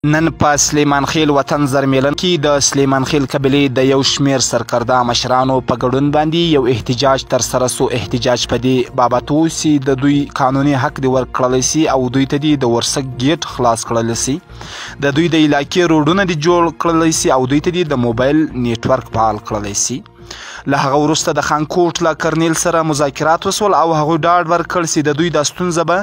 نن په سلیمان خیل وطن زرمیلن کې د سلیمان خیل قبیلې د یو شمیر سرکرده مشرانو په ګډون باندې یو احتجاج ترسره سو. احتجاج په دې بابت و چې د دوی قانوني حق دی ورکړل سي او دوی ته د ورسک گیټ خلاص کړل سي، د دوی د علاقې روډونه دی جوړ کړل سي او دوی ته د موبایل نیټورک فعال کړل سي. له هغه وروسته د خانکوټ له کرنیل سره مذاکرات وسول او هغوی ډاډ ورکړ چې د دوی دا ستونزه به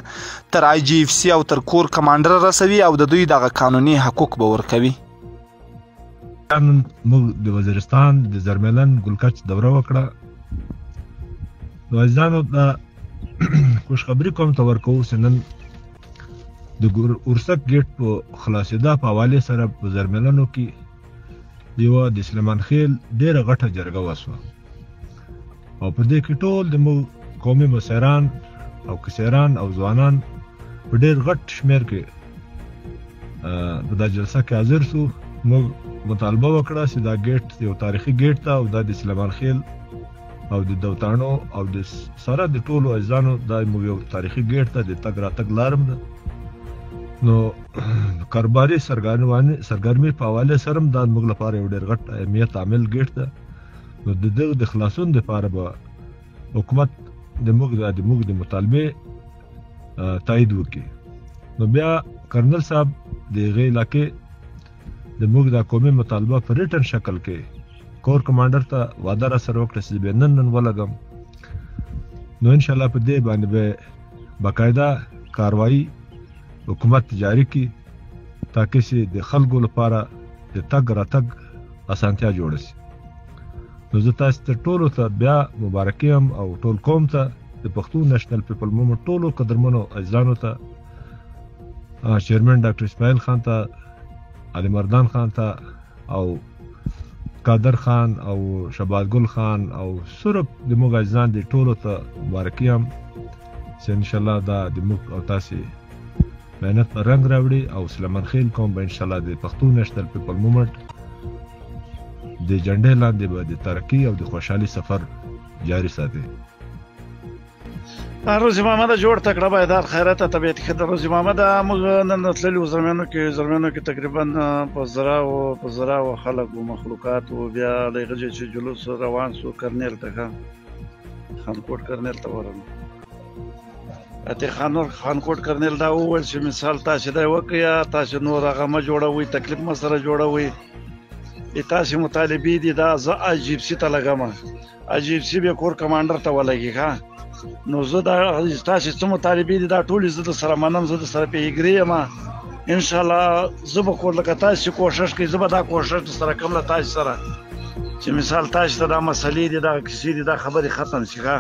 تر IGFC او تر کور کمانډر رسوي او د دوی دغه قانوني حقوق به ورکوي. نن موږ د وزیرستان د زرمیلن ګلکچ دوره وکړه. د عزیزانو د خوشخبري کوم ته ورکوو چې نن د ورسک ګیټ په خلاصېدا په حوالې سره په زرمیلنو کې یوه د سلیمان خیل ډېره غټه جرګه وسوه او په دې کې ټول د قومي مشران او کسیران او ځوانان په ډېر غټ شمېر کې په دا جلسه کې حاضر سو. موږ مطالبه وکړه چې دا ګیټ یو تاریخي ګیټ ته او دا د سلیمان خیل او د دوتاڼو او د سره د ټولو عزیزانو دا موږ یو تاریخي ګیټ ته د تګ راتګ لارم ده. نو کاروباري سرګرمي په حواله سره هم دا موږ لپاره یو ډېر غټ اهمیت عامل ګیټ ده. نو د دغه د خلاصون دپاره به حکومت د موږ د مطالبې تایید وکړي. نو بیا کرنل صاحب د هغې علاقې د موږ د قومي مطالبه په ریټن شکل کې کور کمانډر ته وعده راسره وکړه چې به نن ولګم. نو انشاءالله په دې باندې به باقاعده کاروایي حکومت جاری کی تاکہ سے د خلکو لپاره د تګ راتګ اسانتیا جوړ شي. نو زه تاسو ته ټولو ته بیا مبارکي هم او ټول قوم ته د پښتو نېشنل پیپل موومنټ ټولو قدرمنو عزیزانو ته، چیرمن ډاکټر اسماعیل خان ته، علي مردان خان ته او قادر خان او شباد ګل خان او صرف د موږ عزیزان د ټولو ته مبارکي هم چې انشاءالله دا د موږ او تاسې مهنت پر رنګ راوړي او سلیمان خیل قوم به انشاءالله د پښتو نېشنل پیپل موومنټ د جنډې لاندې به د ترقي او د خوشحالي سفر جاري ساتي. روزي محمد جوړ تکړه بیدار خیرات طبیعت ښه. روزي محمد موږ نن تللي وو زرمیانو کې تقریبا په زراو خلک و مخلوقات و بیا له هغه ځایه چې جلوس روان سو کرنیل ته خانکوټ کرنیل ته ورغلو. خانکوټ کرنیل دا وویل چې مثال تاسې دا وکړئ، تاسې نور هغه مه جوړوئ، تکلیف مه سره جوړوئ، تاسې مطالبې دي دا زه IGFC ته لګم، IGFC به کور کمانډر ته ولګي. ښه نو زه دا تاسې څه مطالبې دي دا ټولې زه در سره منم، زه در سره پې اګري یم. انشاءالله زه به کور لکه تاسې چې کوښښ کوئ زه به دا کوښښ در سره کوم له تاسې سره چې مثال تاسې ته دا مسلې دي دغه کیسې دي دا خبرې ختم شي. ښه